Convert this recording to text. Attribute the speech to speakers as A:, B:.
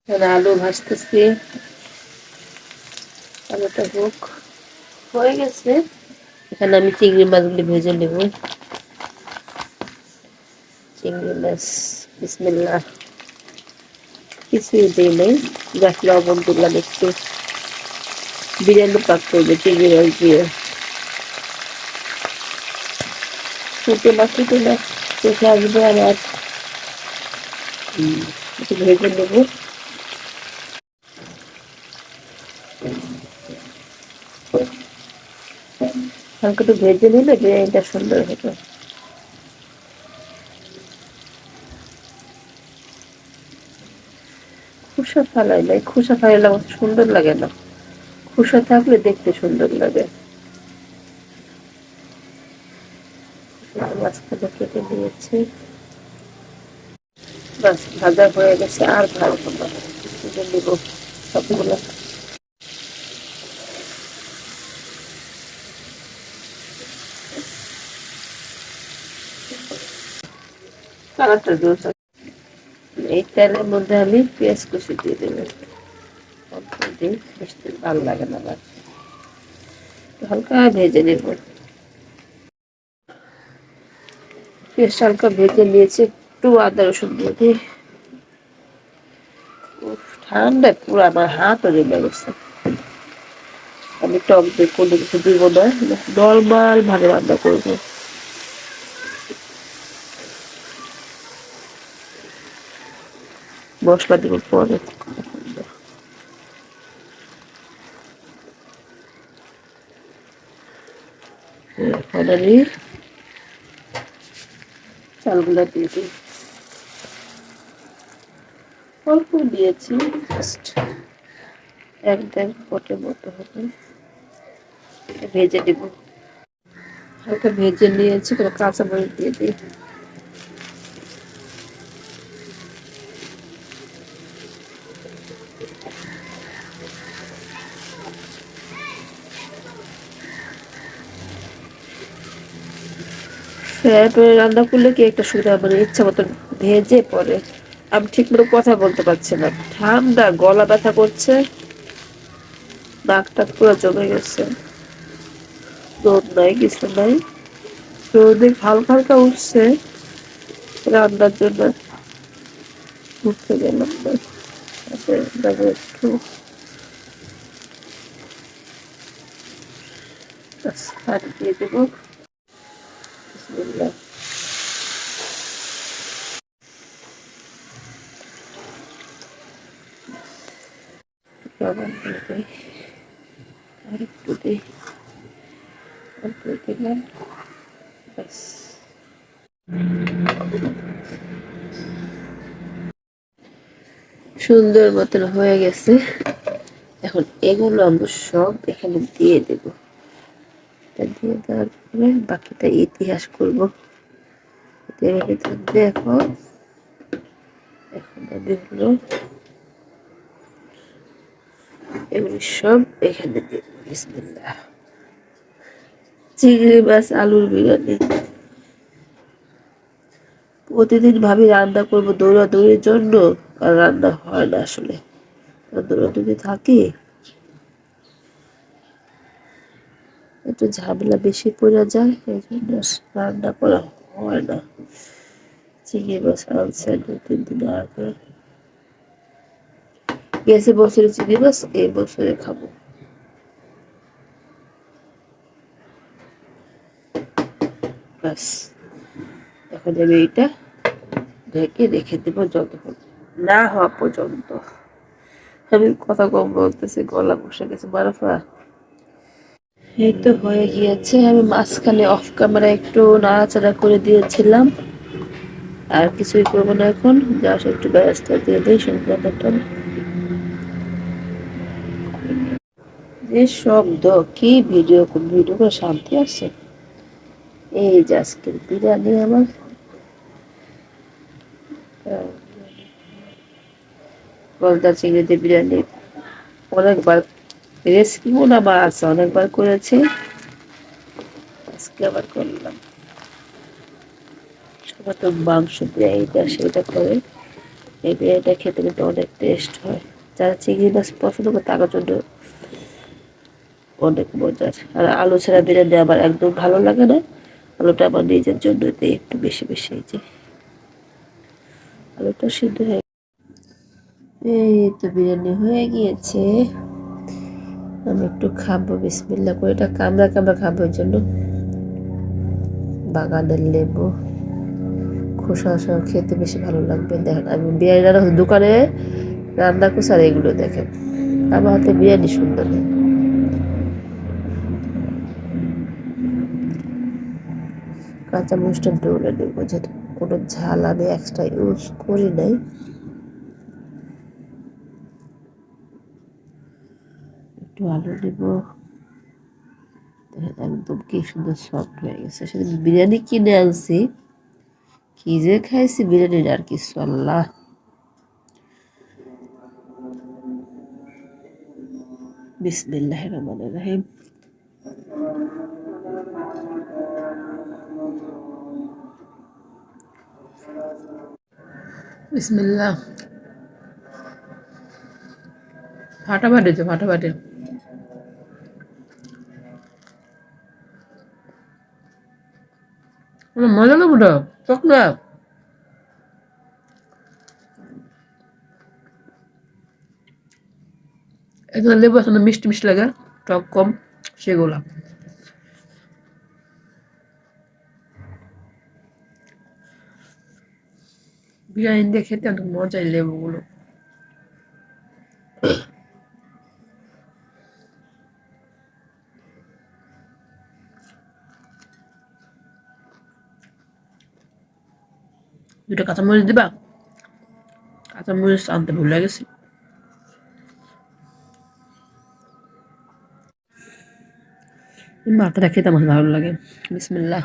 A: আলু ভাজতেছি, আলুটা হোক, হয়ে গেছে। এখানে আমি চিংড়ি মাছগুলি ভেজে নেব। চিংড়ি মাছ, বিসমিল্লাহ। কিছুই দিই নেই, জাস্ট লবণ দিলাম একটু। বিরিয়ানি পাক করবে চিংড়ি মাছ দিয়ে। ফুটে না দেখে আসবে আবার। একটু ভেজে নেব। হালকা একটু ভেজে নিলে বিরিয়ানিটা সুন্দর হবে। খোসা ফালাই নাই, খোসা ফালাইলে আমার সুন্দর লাগে না, খোসা থাকলে দেখতে সুন্দর লাগে। মাঝখানে কেটে নিয়েছি, বাস ভাজা হয়ে গেছে, আর ভাজবো না, তুলে নিব সবগুলো। কালারটা জোস। এই তেলের মধ্যে আমি পেঁয়াজ কুচি দিয়ে দেবো, অল্প দিই, বেশি ভালো লাগে না আমার। হালকা ভেজে নেব, পেঁয়াজ হালকা ভেজে নিয়েছি। একটু আদা রসুন দিয়ে দিই। ঠান্ডায় পুরো আমার হাতও লেগে গেছে। আমি টক দিয়ে কোনো কিছু দিব না, নর্মাল ভাবে রান্না করবো। মশলা দিব পরে। এখন আমি চালগুলা দিয়ে দিই, অল্প দিয়েছি, জাস্ট এক দেড় পটের মতো হবে। ভেজে দিব, হালকা ভেজে নিয়েছি, কোনো কাঁচা মরিচ দিয়ে দিই। রান্না করলে কি একটা সুবিধা, মানে ইচ্ছা মতন ভেজে পরে। আমি ঠিক মতো কথা বলতে পারছি না, ঠান্ডা, গলা ব্যথা করছে, নাকটা পুরো জমে গেছে। রোদ নাই, কিছু নাই, রোদে হালকা হালকা উঠছে। রান্নার জন্য ঘুরতে গেলাম না, একটু পানি দিয়ে দেবো। বিসমিল্লাহ। লবণ দিয়ে দিই, আর একটু দিই, অল্প দিলাম, ব্যাস। সুন্দর মতন হয়ে গেছে। এখন এগুলো আমরা সব এখানে দিয়ে দেব। দিয়ে দেওয়ার পরে বাকিটা ইতিহাস করবো। থাকবে এখন। এখন আমি হলো এগুলো সব এখানে দেব। বিসমিল্লাহ। চিংড়ি মাছ আলুর বিরিয়ানি। প্রতিদিন ভাবি রান্না করবো দৌড়াদৌড়ির জন্য, আর রান্না হয় না আসলে, দৌড়াদৌড়ি থাকি, একটু ঝামেলা বেশি পড়ে যায়, এই জন্য রান্না করা হয় না। চিংড়ি মাছ আনছে 2-3 দিন আগে, গেছে বছরে চিংড়ি মাছ, এই বছরে খাবো। ব্যাস, এখন আমি এইটা ঢেকে রেখে দেবো যতক্ষণ না হওয়া পর্যন্ত। আমি কথা কম বলতেছি, গলা বসে গেছে মারফা। এই তো হয়ে গিয়েছে। আমি মাঝখানে অফ ক্যামেরা একটু নাড়াচাড়া করে দিয়েছিলাম, আর কিছুই করবো না এখন, জাস্ট একটু ব্যস্ত দিয়ে দিই সম্পূর্ণটা। যে শব্দ, কি ভিডিও করে শান্তি আছে। এই যে আজকের বিরিয়ানি আমার, গলদা চিংড়ি দিয়ে বিরিয়ানি। অনেকবার রেসিপি মনে আমার আছে, অনেকবার করেছি, আজকে আবার করলাম। সবাই তো মাংস দিয়ে এইটা সেটা করে, এই বিরিয়ানিটা খেতে কিন্তু অনেক টেস্ট হয়। যারা চিংড়ি মাছ পছন্দ করে তাদের জন্য অনেক মজার। আর আলু ছাড়া বিরিয়ানি আমার একদম ভালো লাগে না। আলুটা আমার নিজের জন্য দিই একটু বেশি বেশি। এই যে আলুটা সিদ্ধ হয়ে, এই তো বিরিয়ানি হয়ে গিয়েছে। আমি একটু খাবো বিসমিল্লাহ করে। এটা কামড়া কামড়া খাবো, ওই জন্য বাগানের লেবু খোসা সহ খেতে বেশি ভালো লাগবে। দেখেন আমি বিরিয়ানি রান্না দোকানে রান্না করছি, আর এগুলো দেখেন আমার হাতে বিরিয়ানি সুন্দর হয়। কাঁচা মরিচটা ডলে দেবো, যেটা কোনো ঝাল আমি এক্সট্রা ইউজ করি নাই। একটু আলু দেব। দেখেন একদম কি সুন্দর সফট হয়ে গেছে। সেদিন বিরিয়ানি কিনে আনছি, কি যে খাইছি বিরিয়ানির আর কিছু আল্লাহ। বিসমিল্লাহির রহমানির রহিম। বিসমিল্লাহ। ফাটাফাটি তো ফাটাফাটি। মজা না বুঝো চক না। এখানে লেবু আছে না, মিষ্টি মিষ্টি লাগে, টক কম, সেগুলা। বিরিয়ানি দিয়ে খেতে অনেক মজাই লেবুগুলো। দুটো কাঁচামরিচ দিবা, কাঁচামরিচ আনতে ভুলে গেছি। মাথাটা খেতে আমার ভালো লাগে। বিসমিল্লাহ।